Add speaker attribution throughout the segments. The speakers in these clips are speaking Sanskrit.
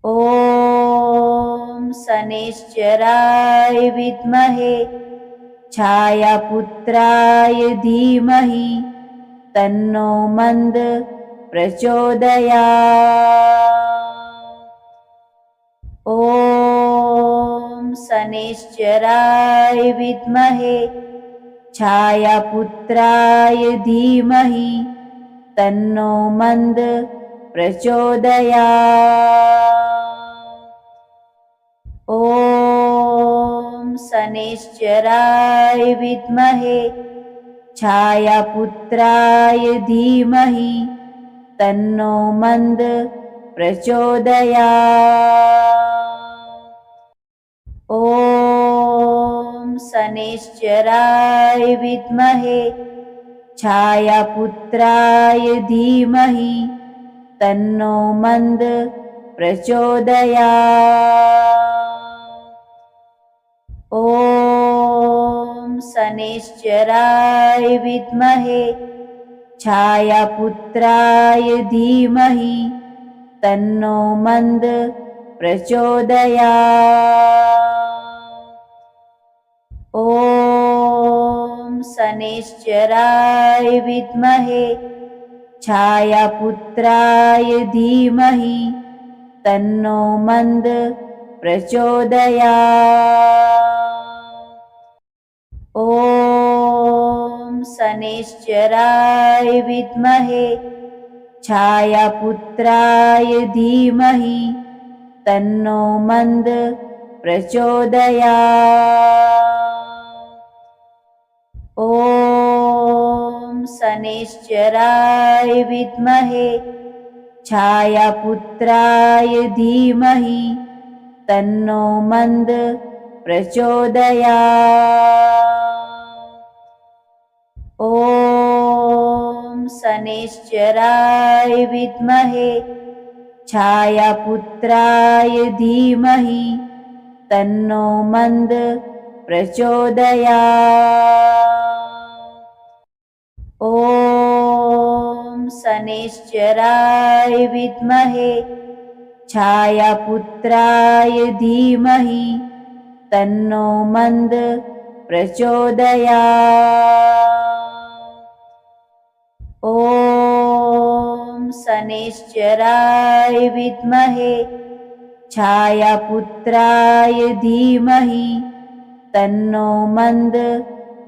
Speaker 1: ॐ शनैश्चराय विद्महे छायापुत्राय धीमहि तन्नो मन्द प्रचोदयात्। ॐ शनैश्चराय विद्महे छायापुत्राय धीमहि तन्नो मन्द प्रचोदयात्। ॐ शनैश्चराय विद्महे छायापुत्राय धीमहि तन्नो मन्द प्रचोदयात्। ॐ शनैश्चराय विद्महे छायापुत्राय धीमहि तन्नो मन्द प्रचोदयात्। ॐ शनैश्चराय विद्महे छायापुत्राय धीमहि तन्नो मन्द प्रचोदयात्। ॐ शनैश्चराय विद्महे छायापुत्राय धीमहि तन्नो मन्द प्रचोदयात्। ॐ शनैश्चराय विद्महे छायापुत्राय धीमहि तन्नो मन्द प्रचोदयात्। ॐ शनैश्चराय विद्महे छायापुत्राय धीमहि तन्नो मन्द प्रचोदयात्। ॐ शनैश्चराय विद्महे छायापुत्राय धीमहि तन्नो मन्द प्रचोदयात्। ॐ शनैश्चराय विद्महे छायापुत्राय धीमहि तन्नो मन्द प्रचोदयात्। ॐ शनैश्चराय विद्महे छायापुत्राय धीमहि तन्नो मन्द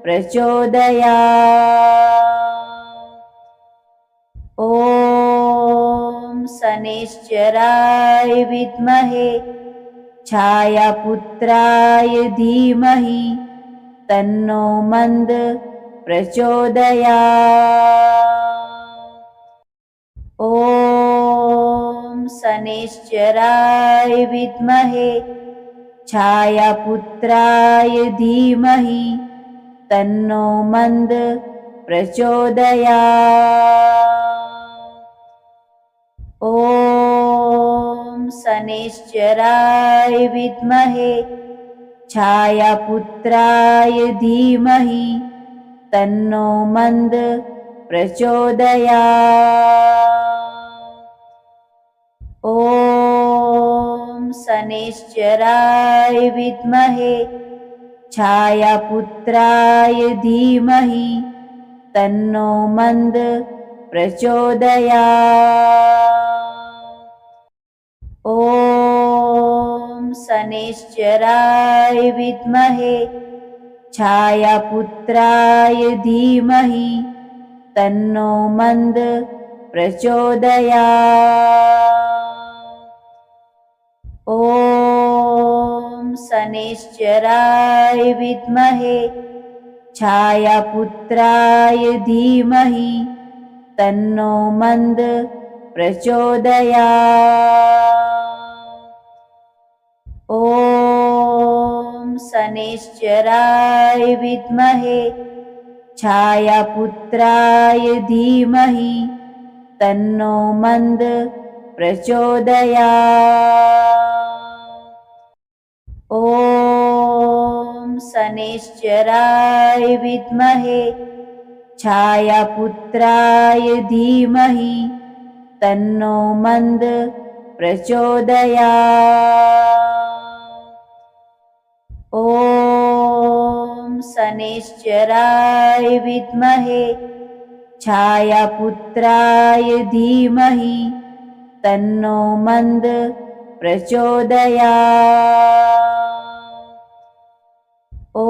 Speaker 1: प्रचोदयात्। ॐ शनैश्चराय विद्महे छायापुत्राय धीमहि तन्नो मन्द प्रचोदयात्। ॐ शनैश्चराय विद्महे छायापुत्राय धीमहि तन्नो मन्द प्रचोदयात्। ॐ शनैश्चराय विद्महे छायापुत्राय धीमहि तन्नो मन्द प्रचोदयात्। ॐ शनैश्चराय विद्महे छायापुत्राय धीमहि तन्नो मन्द प्रचोदयात्। ॐ शनैश्चराय विद्महे छायापुत्राय धीमहि तन्नो मन्द प्रचोदयात्। ॐ शनैश्चराय विद्महे छायापुत्राय धीमहि तन्नो मन्द प्रचोदयात्। ॐ शनैश्चराय विद्महे छायापुत्राय धीमहि तन्नो मन्द प्रचोदयात्। ॐ शनैश्चराय विद्महे छायापुत्राय धीमहि तन्नो मन्द प्रचोदयात्। ॐ शनैश्चराय विद्महे छायापुत्राय धीमहि तन्नो मन्द प्रचोदयात्। ॐ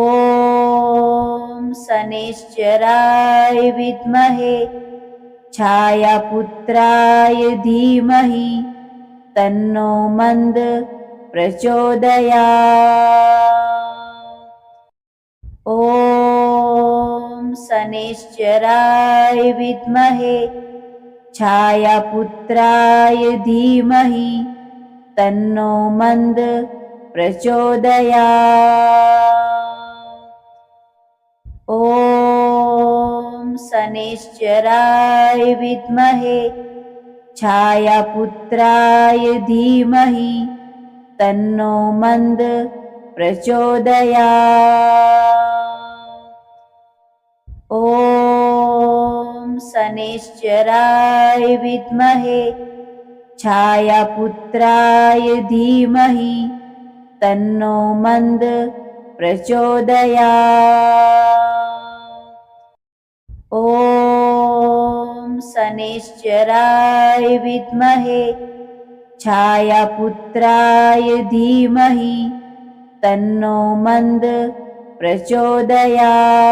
Speaker 1: शनैश्चराय विद्महे छायापुत्राय धीमहि तन्नो मन्द प्रचोदयात्। ॐ शनैश्चराय विद्महे छायापुत्राय धीमहि तन्नो मन्द प्रचोदयात्। ॐ शनैश्चराय विद्महे छायापुत्राय धीमहि तन्नो मन्द प्रचोदयात्। ॐ शनैश्चराय विद्महे छायापुत्राय धीमहि तन्नो मन्द प्रचोदयात्। ॐ शनैश्चराय विद्महे छायापुत्राय धीमहि तन्नो मन्द प्रचोदयात्।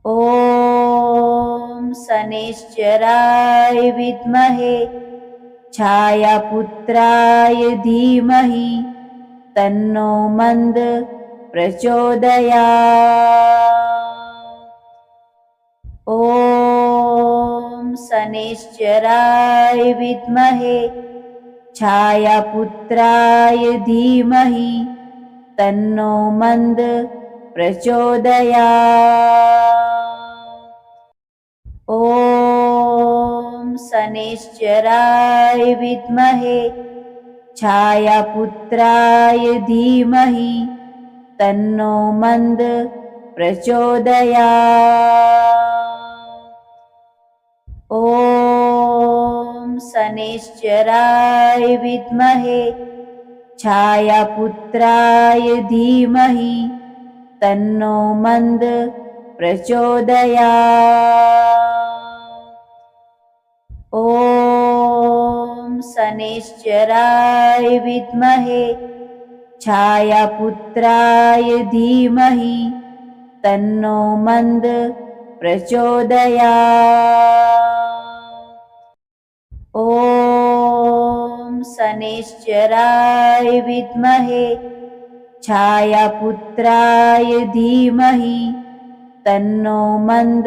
Speaker 1: ॐ शनैश्चराय विद्महे छायापुत्राय धीमहि तन्नो मन्द प्रचोदयात्। ॐ शनैश्चराय विद्महे छायापुत्राय धीमहि तन्नो मन्द प्रचोदयात्। ॐ शनैश्चराय विद्महे छायापुत्राय धीमहि तन्नो मन्द प्रचोदयात्। ॐ शनैश्चराय विद्महे छायापुत्राय धीमहि तन्नो मन्द प्रचोदयात्। ॐ शनैश्चराय विद्महे छायापुत्राय धीमहि तन्नो मन्द प्रचोदयात्। ॐ शनैश्चराय विद्महे छायापुत्राय धीमहि तन्नो मन्द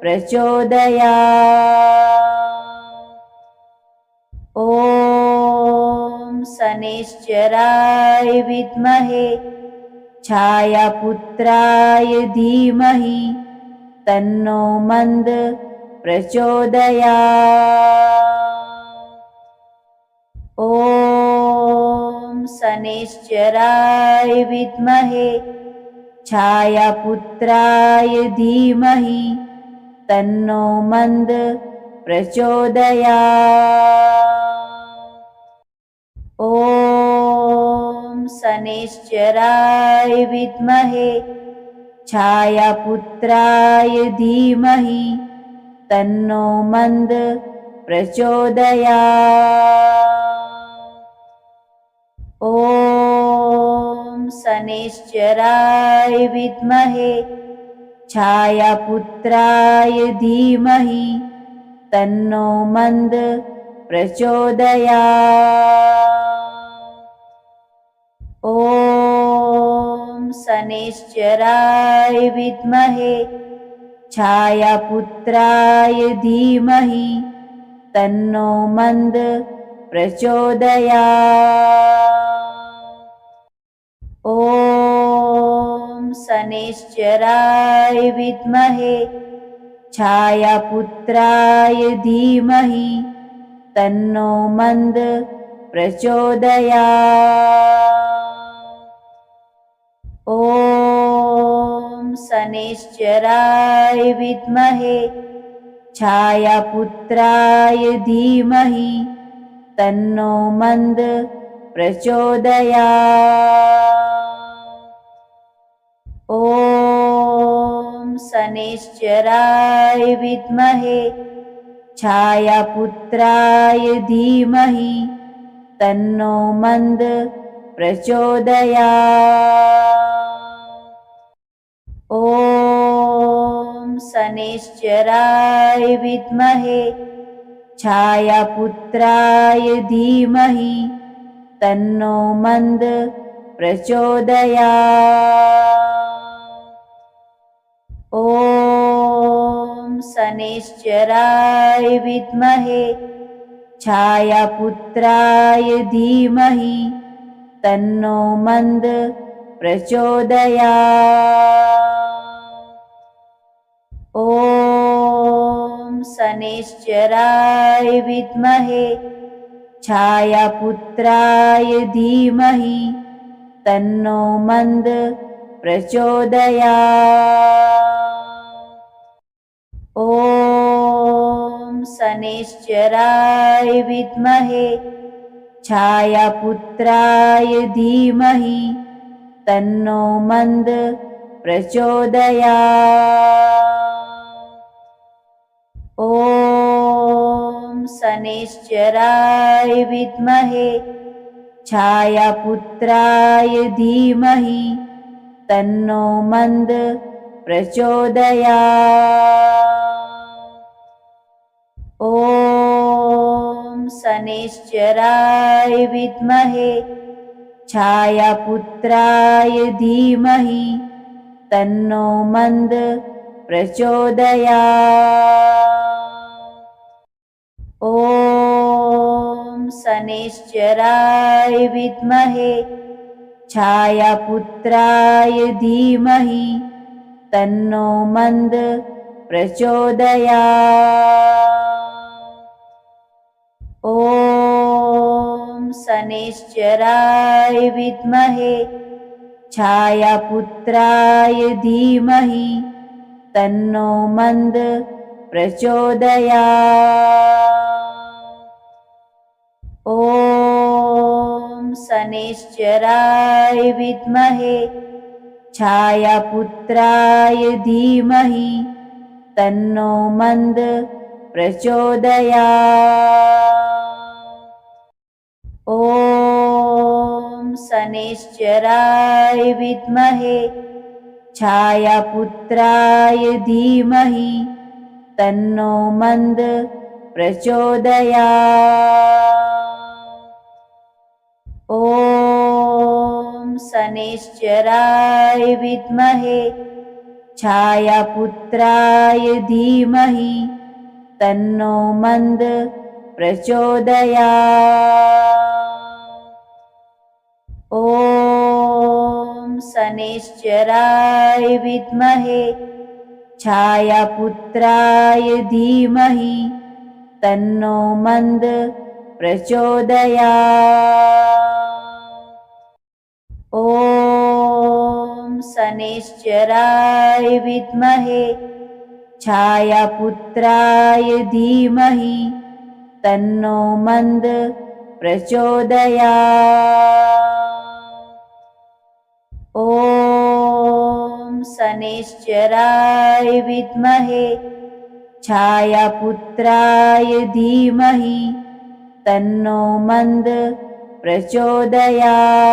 Speaker 1: प्रचोदयात्। ॐ शनैश्चराय विद्महे छायापुत्राय धीमहि तन्नो मन्द प्रचोदयात्। ॐ शनैश्चराय विद्महे छायापुत्राय धीमहि तन्नो मन्द प्रचोदयात्। ॐ शनैश्चराय विद्महे छायापुत्राय धीमहि तन्नो मन्द प्रचोदयात्। ॐ शनैश्चराय विद्महे छायापुत्राय धीमहि तन्नो मन्द प्रचोदयात्। ॐ शनैश्चराय विद्महे छायापुत्राय धीमहि तन्नो मन्द प्रचोदयात्। ॐ शनैश्चराय विद्महे छायापुत्राय धीमहि तन्नो मन्द प्रचोदयात्। ॐ शनैश्चराय विद्महे छायापुत्राय धीमहि तन्नो मन्द प्रचोदयात्। ॐ शनैश्चराय विद्महे छायापुत्राय धीमहि तन्नो मन्द प्रचोदयात्। ॐ शनैश्चराय विद्महे छायापुत्राय धीमहि तन्नो मन्द प्रचोदयात्। ॐ शनैश्चराय विद्महे छायापुत्राय धीमहि तन्नो मन्द प्रचोदयात्। ॐ शनैश्चराय विद्महे छायापुत्राय धीमहि तन्नो मन्द प्रचोदयात्। ॐ शनैश्चराय विद्महे छायापुत्राय धीमहि तन्नो मन्द प्रचोदयात्। ॐ शनैश्चराय विद्महे छायापुत्राय धीमहि तन्नो मन्द प्रचोदयात्। ॐ शनैश्चराय विद्महे छायापुत्राय धीमहि तन्नो मन्द प्रचोदयात्। ॐ शनैश्चराय विद्महे छायापुत्राय धीमहि तन्नो मन्द प्रचोदयात्। ॐ शनैश्चराय विद्महे छायापुत्राय धीमहि तन्नो मन्द प्रचोदयात्। ॐ शनैश्चराय विद्महे छायापुत्राय धीमहि तन्नो मन्द प्रचोदयात्। ॐ शनैश्चराय विद्महे छायापुत्राय धीमहि तन्नो मन्द प्रचोदयात्। ॐ शनैश्चराय विद्महे छायापुत्राय धीमहि तन्नो मन्द प्रचोदयात्। ॐ शनैश्चराय विद्महे छायापुत्राय धीमहि तन्नो मन्द प्रचोदयात्। ॐ शनैश्चराय विद्महे छायापुत्राय धीमहि तन्नो मन्द प्रचोदयात्। ॐ शनैश्चराय विद्महे छायापुत्राय धीमहि तन्नो मन्द प्रचोदयात्।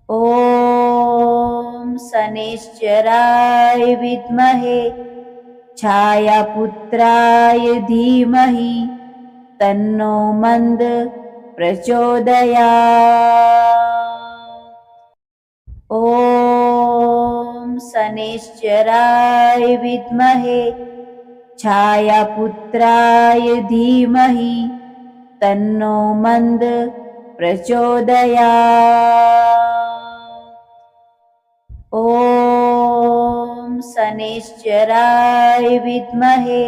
Speaker 1: ॐ शनैश्चराय विद्महे छायापुत्राय धीमहि तन्नो मन्द प्रचोदयात्। ॐ शनैश्चराय विद्महे छायापुत्राय धीमहि तन्नो मन्द प्रचोदयात्। ॐ शनैश्चराय विद्महे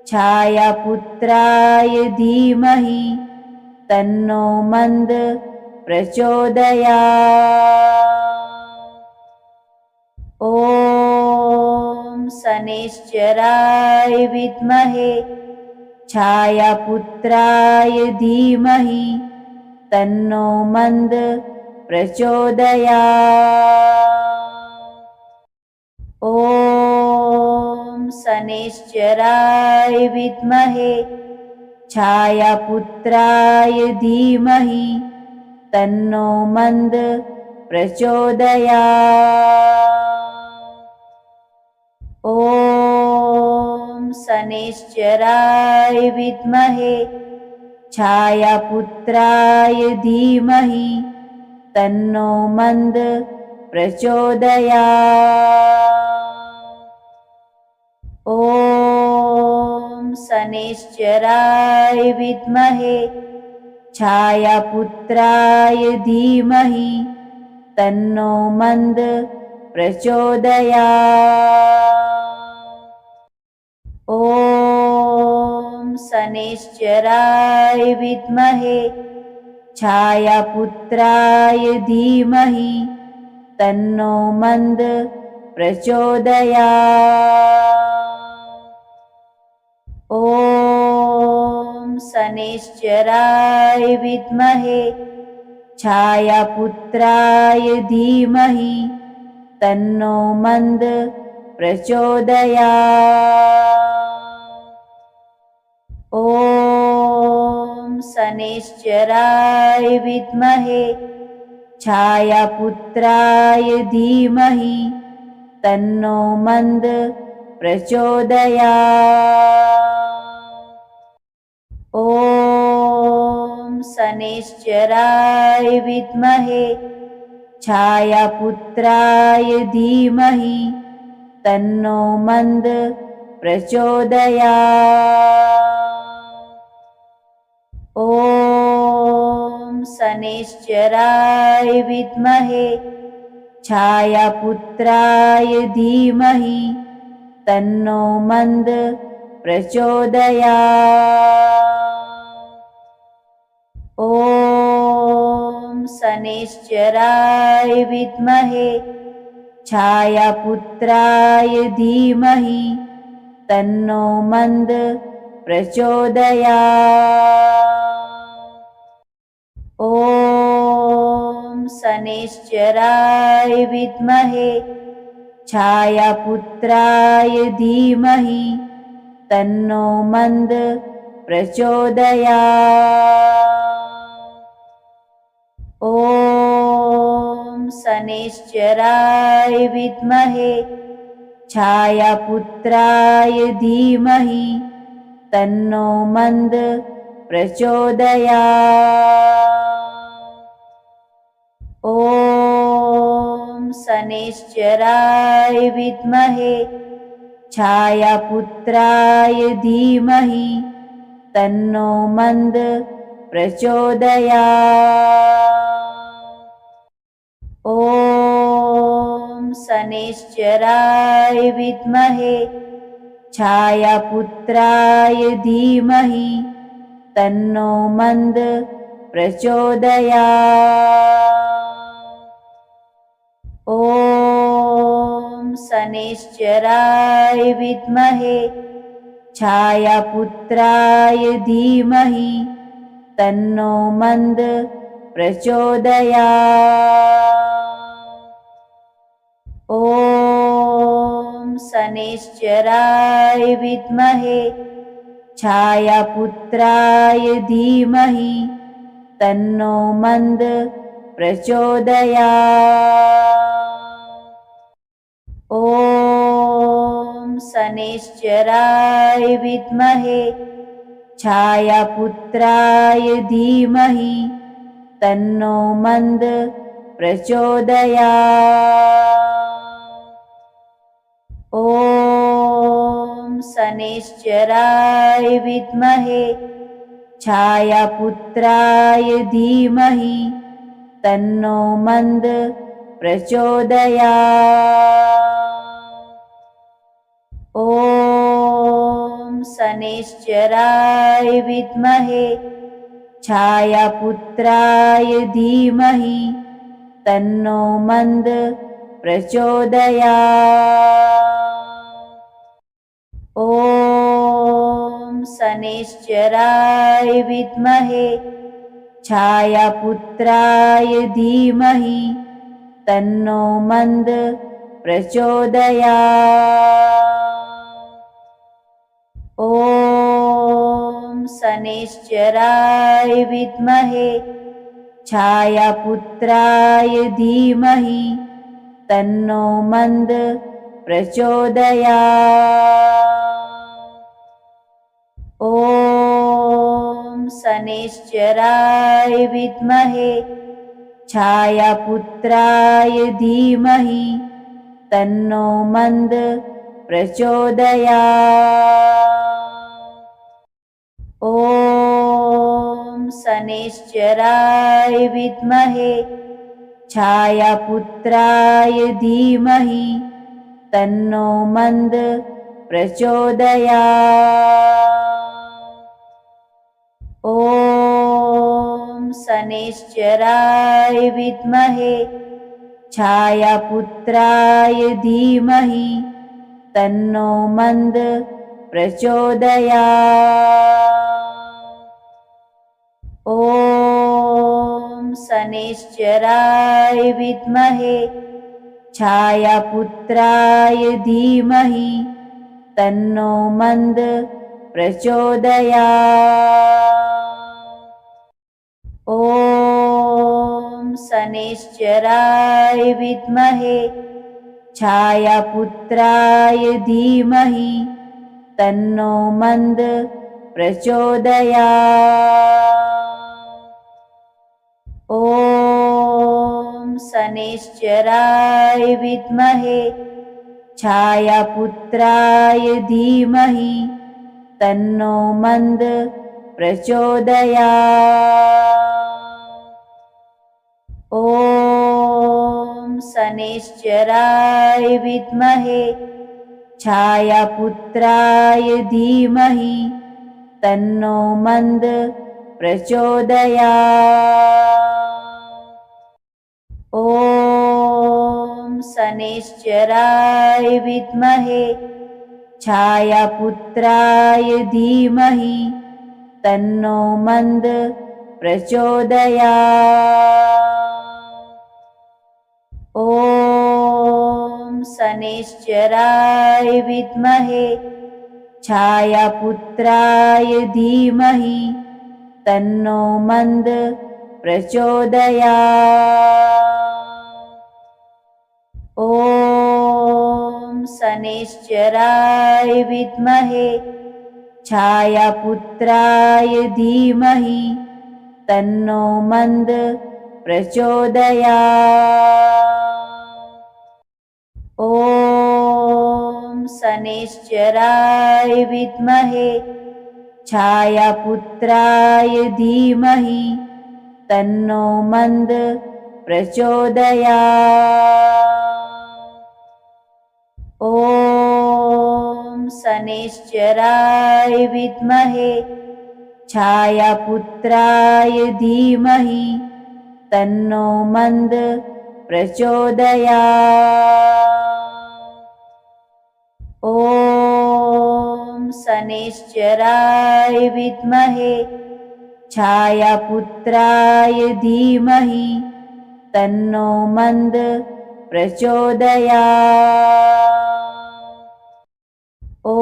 Speaker 1: छायापुत्राय धीमहि तन्नो मन्द प्रचोदयात्। ॐ शनैश्चराय विद्महे छायापुत्राय धीमहि तन्नो मन्द प्रचोदयात्। ॐ शनैश्चराय विद्महे छायापुत्राय धीमहि तन्नो मन्द प्रचोदयात्। ॐ शनैश्चराय विद्महे छायापुत्राय धीमहि तन्नो मन्द प्रचोदयात्। ॐ शनैश्चराय विद्महे छायापुत्राय धीमहि तन्नो मन्द प्रचोदयात्। ॐ शनैश्चराय विद्महे छायापुत्राय धीमहि तन्नो मन्द प्रचोदयात्। ॐ शनैश्चराय विद्महे छायापुत्राय धीमहि तन्नो मन्द प्रचोदयात्। ॐ शनैश्चराय विद्महे छायापुत्राय धीमहि तन्नो मन्द प्रचोदयात्। ॐ शनैश्चराय विद्महे छायापुत्राय धीमहि तन्नो मन्द प्रचोदयात्। ॐ शनैश्चराय विद्महे छायापुत्राय धीमहि तन्नो मन्द प्रचोदयात्। ॐ शनैश्चराय विद्महे छायापुत्राय धीमहि तन्नो मन्द प्रचोदयात्। ॐ शनैश्चराय विद्महे छायापुत्राय धीमहि तन्नो मन्द प्रचोदयात्। ॐ शनैश्चराय विद्महे छायापुत्राय धीमहि तन्नो मन्द प्रचोदयात्। ॐ शनैश्चराय विद्महे छायापुत्राय धीमहि तन्नो मन्द प्रचोदयात्। ॐ शनैश्चराय विद्महे छायापुत्राय धीमहि तन्नो मन्द प्रचोदयात्। ॐ शनैश्चराय विद्महे छायापुत्राय धीमहि तन्नो मन्द प्रचोदयात्। ॐ शनैश्चराय विद्महे छायापुत्राय धीमहि तन्नो मन्द प्रचोदयात्। ॐ शनैश्चराय विद्महे छायापुत्राय धीमहि तन्नो मन्द प्रचोदयात्। ॐ शनैश्चराय विद्महे छायापुत्राय धीमहि तन्नो मन्द प्रचोदयात्। ॐ शनैश्चराय विद्महे छायापुत्राय धीमहि तन्नो मन्द प्रचोदयात्। ॐ शनैश्चराय विद्महे छायापुत्राय धीमहि तन्नो मन्द प्रचोदयात्। ॐ शनैश्चराय विद्महे छायापुत्राय धीमहि तन्नो मन्द प्रचोदयात्। ॐ शनैश्चराय विद्महे छायापुत्राय धीमहि तन्नो मन्द प्रचोदयात्। ॐ शनैश्चराय विद्महे छायापुत्राय धीमहि तन्नो मन्द प्रचोदयात्। ॐ शनैश्चराय विद्महे छायापुत्राय धीमहि तन्नो मन्द प्रचोदयात्। ॐ शनैश्चराय विद्महे छायापुत्राय धीमहि तन्नो मन्द प्रचोदयात्। ॐ शनैश्चराय विद्महे छायापुत्राय धीमहि तन्नो मन्द प्रचोदयात्। ॐ शनैश्चराय विद्महे छायापुत्राय धीमहि तन्नो मन्द प्रचोदयात्। ॐ शनैश्चराय विद्महे छायापुत्राय धीमहि तन्नो मन्द प्रचोदयात्। ॐ शनैश्चराय विद्महे छायापुत्राय धीमहि तन्नो मन्द प्रचोदयात्। ॐ शनैश्चराय विद्महे छायापुत्राय धीमहि तन्नो मन्द प्रचोदयात्। ॐ शनैश्चराय विद्महे छायापुत्राय धीमहि तन्नो मन्द प्रचोदयात्। ॐ शनैश्चराय विद्महे छायापुत्राय धीमहि तन्नो मन्द प्रचोदयात्। ॐ शनैश्चराय विद्महे छायापुत्राय धीमहि तन्नो मन्द प्रचोदयात्। ॐ शनैश्चराय विद्महे छायापुत्राय धीमहि तन्नो मन्द प्रचोदयात्। ॐ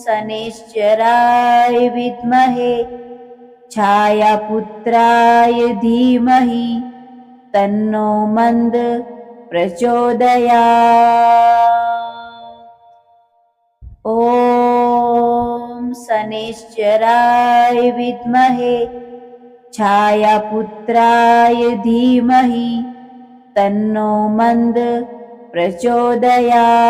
Speaker 1: शनैश्चराय विद्महे छायापुत्राय धीमहि तन्नो मन्द प्रचोदयात्। ॐ शनैश्चराय विद्महे छायापुत्राय धीमहि तन्नो मन्द प्रचोदयात्।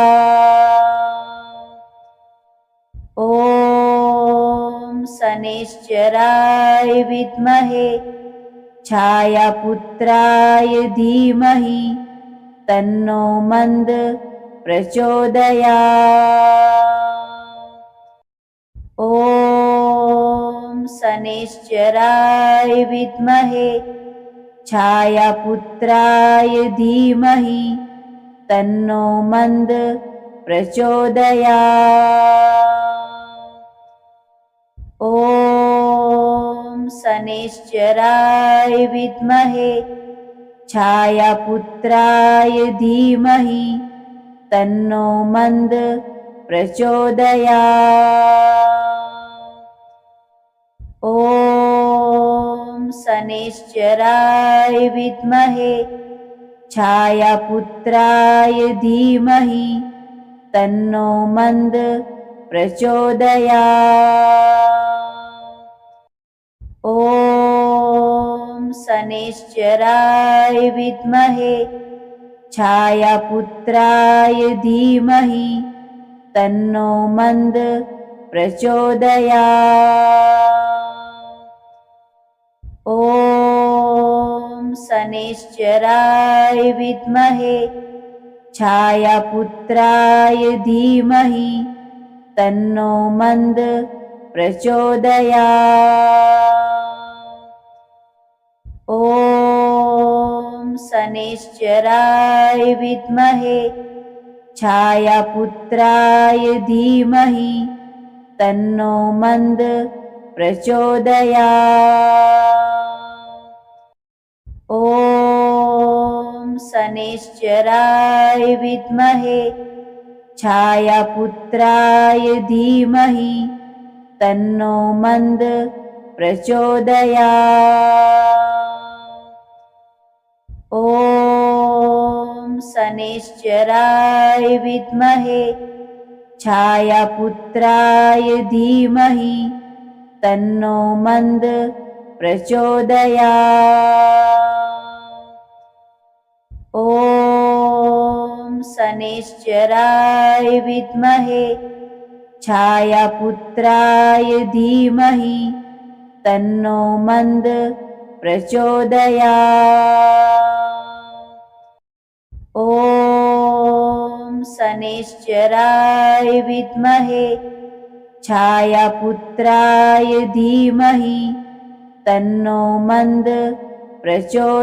Speaker 1: ॐ शनैश्चराय विद्महे छायापुत्राय धीमहि तन्नो मन्द प्रचोदयात्। ॐ शनैश्चराय विद्महे छायापुत्राय धीमहि तन्नो मन्द प्रचोदयात्। ॐ शनैश्चराय विद्महे छायापुत्राय धीमहि तन्नो मन्द प्रचोदयात्। ॐ शनैश्चराय विद्महे छायापुत्राय धीमहि तन्नो मन्द प्रचोदयात्। ॐ शनैश्चराय विद्महे छायापुत्राय धीमहि तन्नो मन्द प्रचोदयात्। ॐ शनैश्चराय विद्महे छायापुत्राय धीमहि तन्नो मन्द प्रचोदयात्। ॐ शनैश्चराय विद्महे छायापुत्राय धीमहि तन्नो मन्द प्रचोदयात्। ॐ शनैश्चराय विद्महे छायापुत्राय धीमहि तन्नो मन्द प्रचोदयात्। ॐ शनैश्चराय विद्महे छायापुत्राय धीमहि तन्नो मन्द प्रचोदयात्। ॐ शनैश्चराय विद्महे छायापुत्राय धीमहि तन्नो मन्द प्रचोदयात्। ॐ शनैश्चराय विद्महे छायापुत्राय धीमहि तन्नो मन्द प्रचोदयात्।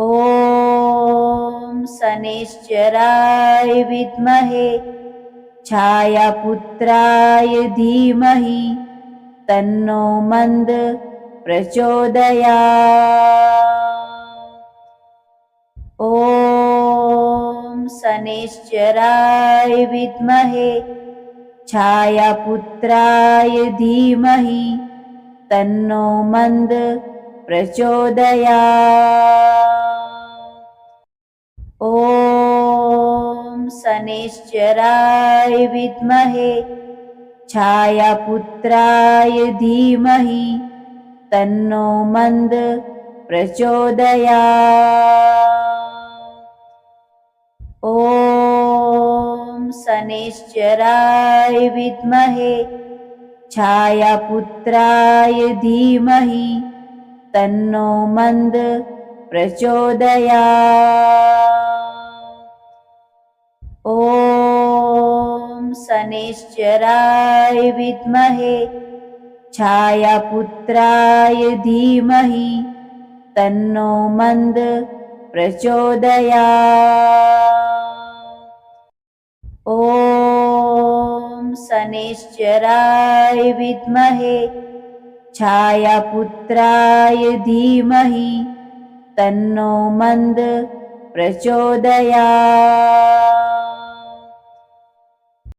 Speaker 1: ॐ शनैश्चराय विद्महे छायापुत्राय धीमहि तन्नो मन्द प्रचोदयात्। ॐ शनैश्चराय विद्महे छायापुत्राय धीमहि तन्नो मन्द प्रचोदयात्। ॐ शनैश्चराय विद्महे छायापुत्राय धीमहि तन्नो मन्द प्रचोदयात्। ॐ शनैश्चराय विद्महे छायापुत्राय धीमहि तन्नो मन्द प्रचोदयात्। ॐ शनैश्चराय विद्महे छायापुत्राय धीमहि तन्नो मन्द प्रचोदयात्। ॐ शनैश्चराय विद्महे छायापुत्राय धीमहि तन्नो मन्द प्रचोदयात्।